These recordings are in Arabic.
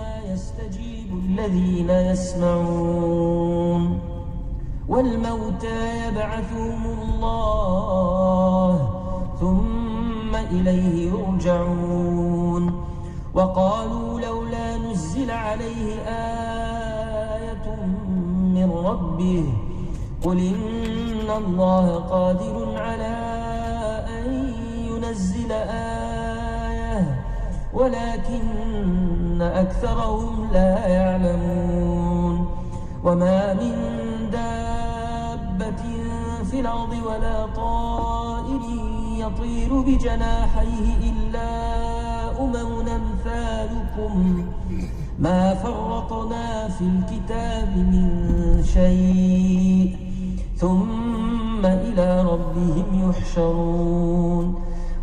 إنما يستجيب الذين يسمعون والموتى يبعثهم الله ثم إليه يرجعون وقالوا لولا نزل عليه آية من ربه قل إن الله قادر على أن ينزل آية ولكن أكثرهم لا يعلمون وما من دابة في الأرض ولا طائر يطير بجناحيه إلا أمثالكم ما فرطنا في الكتاب من شيء ثم إلى ربهم يحشرون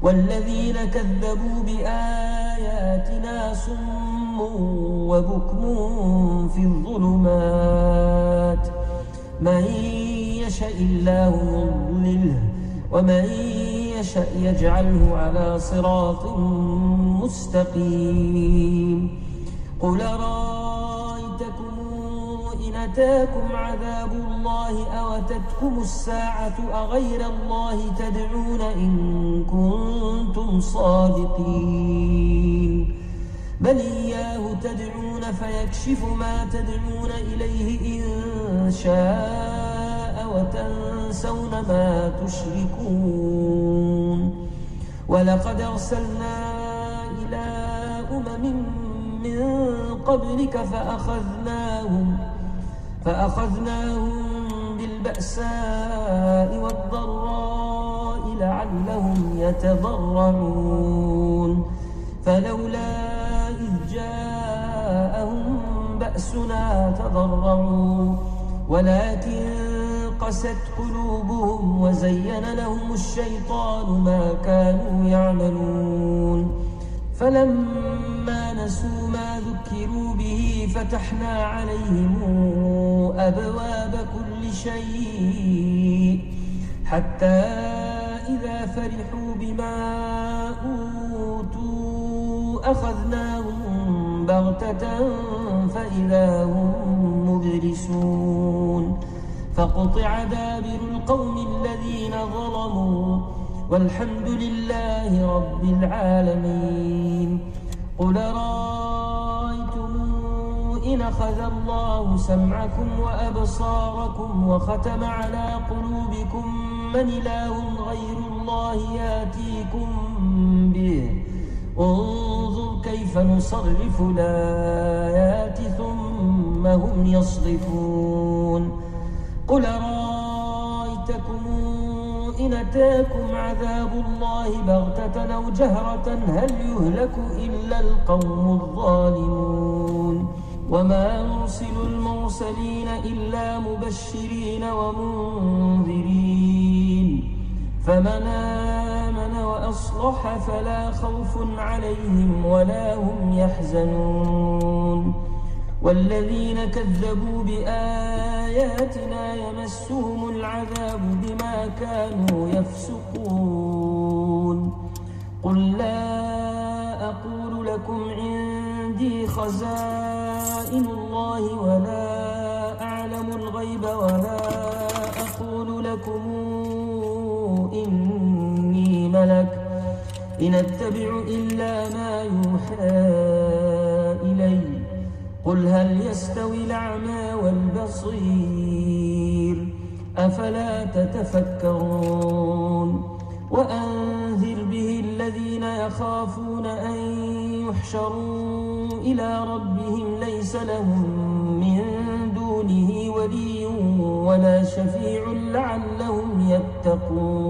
والذين كذبوا بآياتنا صم وبكم في الظلمات من يشاء الله يضلله ومن يشأ يجعله على صراط مستقيم قل رأيتكم إن أتاكم عذاب الله أو أتتكم الساعة أغير الله تدعون إن كنتم صادقين بل إياه تدعون فيكشف ما تدعون إليه إن شاء وتنسون ما تشركون ولقد أرسلنا إلى من قبلك فأخذناهم بالبأساء والضراء لعلهم يتضرعون فلولا إذ جاءهم بأسنا تضرعوا ولكن قست قلوبهم وزين لهم الشيطان ما كانوا يعملون فلما نسوا ما ذكروا به فتحنا عليهم أبواب كل شيء حتى إذا فرحوا بما أوتوا أخذناهم بغتة فإذا هم مبلسون فقطع دابر القوم الذين ظلموا والحمد لله رب العالمين قل رأيتم إن أخذ الله سمعكم وأبصاركم وختم على قلوبكم من إله غير الله يأتيكم به انظر كيف نصرف الآيات ثم هم يصدفون قل رأيتكم إن أتاكم عذاب الله بغتة أو جهرة هل يهلك إلا القوم الظالمون وما نرسل المرسلين إلا مبشرين ومنذرين فمن آمن وأصلح فلا خوف عليهم ولا هم يحزنون والذين كذبوا بآياتنا يمسهم العذاب بما كانوا يفسقون قل لا أقول لكم عندي خزائن الله ولا أعلم الغيب ولا أقول لكم إني ملك إن أتبع إلا ما يوحى إلي قل هل يستوي الأعمى والبصير أفلا تتفكرون وأنذر به الذين يخافون أن يحشروا إلى ربهم ليس لهم من دونه ولي ولا شفيع لعلهم يتقون